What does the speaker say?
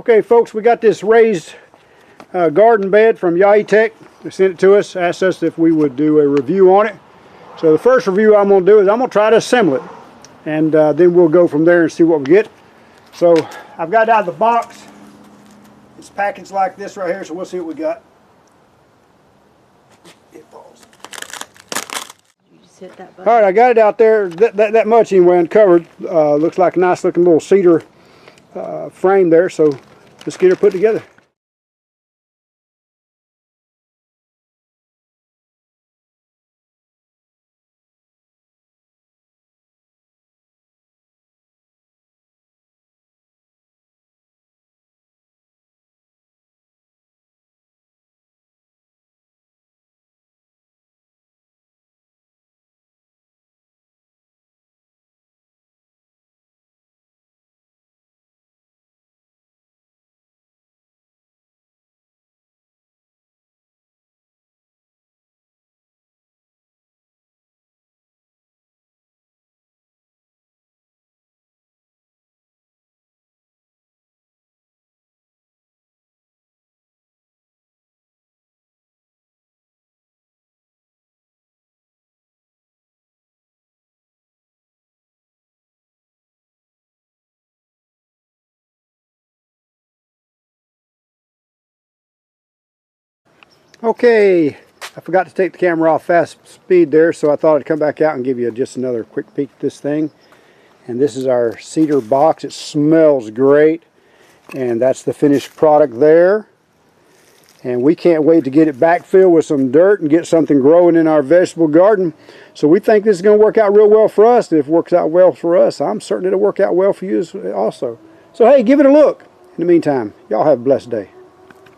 Okay folks, we got this raised garden bed from Yaheetech. They sent it to us, asked us if we would do a review on it. So the first review I'm going to do is I'm going to try to assemble it, and then we'll go from there and see what we get. So I've got it out of the box. It's packaged like this right here, so we'll see what we got. Alright, I got it out there, that much anyway, uncovered. Looks like a nice looking little cedar frame there, so let's get her put together. Okay, I forgot to take the camera off fast speed there, so I thought I'd come back out and give you just another quick peek at this thing. And this is our cedar box. It smells great, and that's the finished product there. And we can't wait to get it backfilled with some dirt and get something growing in our vegetable garden. So we think this is going to work out real well for us. And if it works out well for us, I'm certain it'll work out well for you also. So hey, give it a look. In the meantime, y'all have a blessed day.